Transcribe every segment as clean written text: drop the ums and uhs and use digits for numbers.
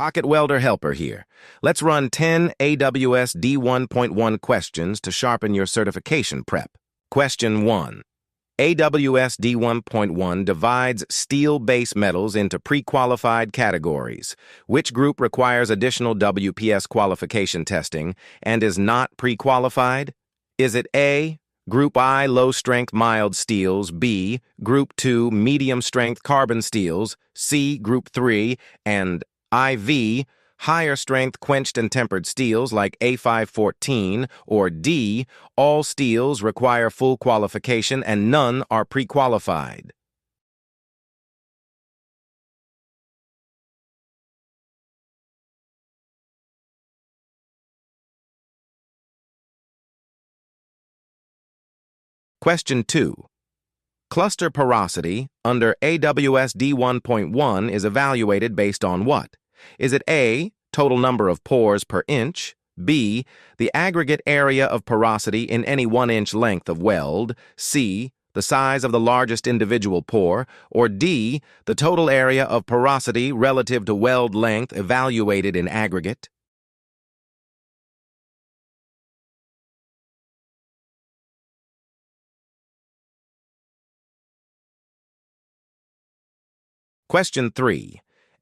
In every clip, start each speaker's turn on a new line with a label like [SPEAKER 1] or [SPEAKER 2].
[SPEAKER 1] Pocket Welder Helper here. Let's run 10 AWS D1.1 questions to sharpen your certification prep. Question 1. AWS D1.1 divides steel base metals into pre-qualified categories. Which group requires additional WPS qualification testing and is not pre-qualified? Is it A, Group I low-strength mild steels, B, Group 2 medium-strength carbon steels, C, Group 3, and IV, higher-strength quenched and tempered steels like A514, or D, all steels require full qualification and none are pre-qualified? Question 2. Cluster porosity under AWS D1.1 is evaluated based on what? Is it A, total number of pores per inch, B, the aggregate area of porosity in any 1-inch length of weld, C, the size of the largest individual pore, or D, the total area of porosity relative to weld length evaluated in aggregate? Question 3.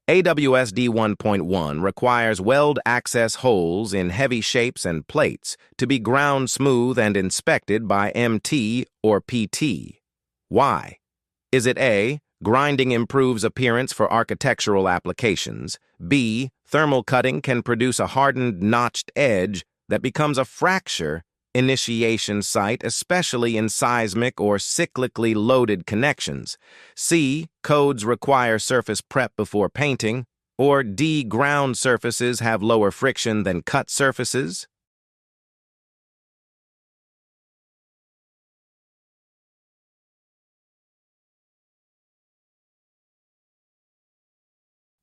[SPEAKER 1] AWS D1.1 requires weld access holes in heavy shapes and plates to be ground smooth and inspected by MT or PT. Why? Is it A, grinding improves appearance for architectural applications, B, thermal cutting can produce a hardened notched edge that becomes a fracture initiation site, especially in seismic or cyclically loaded connections, C, codes require surface prep before painting, or D, ground surfaces have lower friction than cut surfaces?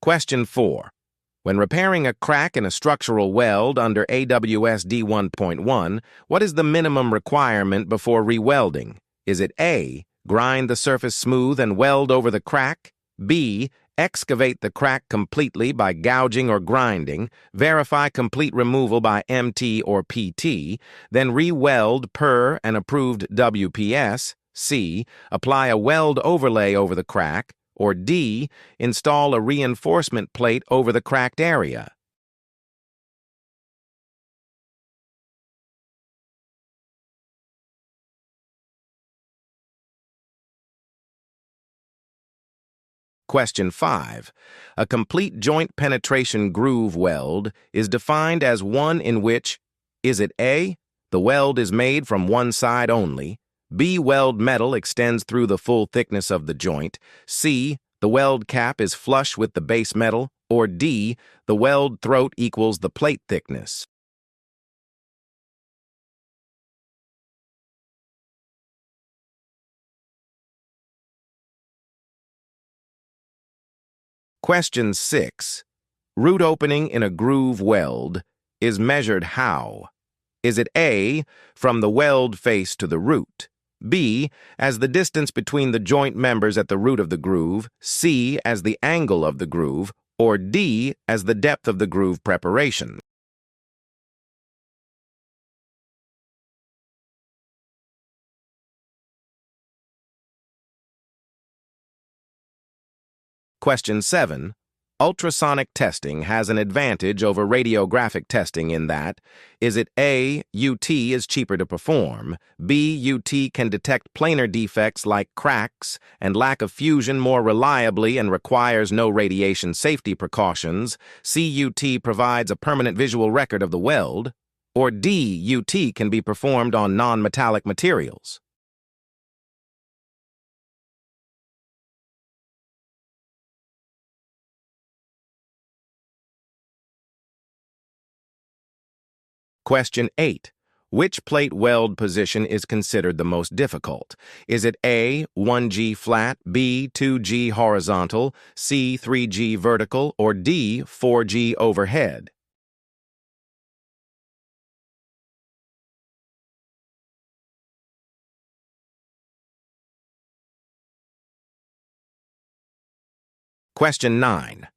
[SPEAKER 1] Question 4. When repairing a crack in a structural weld under AWS D1.1, what is the minimum requirement before rewelding? Is it A, grind the surface smooth and weld over the crack, B, excavate the crack completely by gouging or grinding, verify complete removal by MT or PT, then re-weld per an approved WPS, C, apply a weld overlay over the crack, or D, install a reinforcement plate over the cracked area? Question 5. A complete joint penetration groove weld is defined as one in which, is it A, the weld is made from one side only, B, weld metal extends through the full thickness of the joint, C, the weld cap is flush with the base metal, or D, the weld throat equals the plate thickness? Question 6. Root opening in a groove weld is measured how? Is it A, from the weld face to the root, B, as the distance between the joint members at the root of the groove, C, as the angle of the groove, or D, as the depth of the groove preparation? Question 7. Ultrasonic testing has an advantage over radiographic testing in that, is it A, UT is cheaper to perform, B, UT can detect planar defects like cracks and lack of fusion more reliably and requires no radiation safety precautions, C, UT provides a permanent visual record of the weld, or D, UT can be performed on non-metallic materials? Question 8. Which plate weld position is considered the most difficult? Is it A, 1G flat, B, 2G horizontal, C, 3G vertical, or D, 4G overhead? Question 9.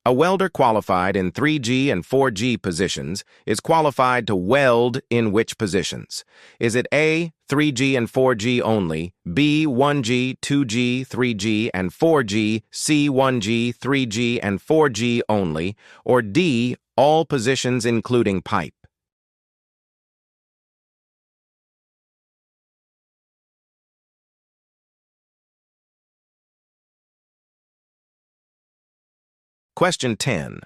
[SPEAKER 1] A welder qualified in 3G and 4G positions is qualified to weld in which positions? Is it A, 3G and 4G only, B, 1G, 2G, 3G, and 4G, C, 1G, 3G, and 4G only, or D, all positions including pipe? Question 10.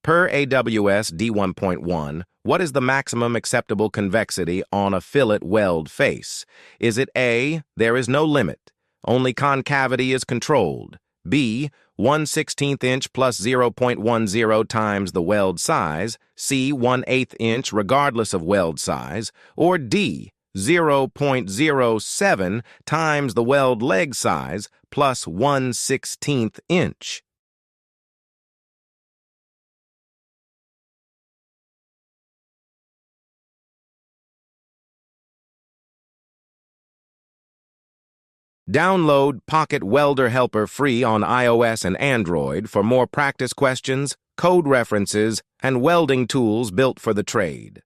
[SPEAKER 1] Per AWS D1.1, what is the maximum acceptable convexity on a fillet weld face? Is it A, there is no limit, only concavity is controlled, B, 1/16 inch plus 0.10 times the weld size, C, 1/8 inch regardless of weld size, or D, 0.07 times the weld leg size plus 1/16 inch? Download Pocket Welder Helper free on iOS and Android for more practice questions, code references, and welding tools built for the trade.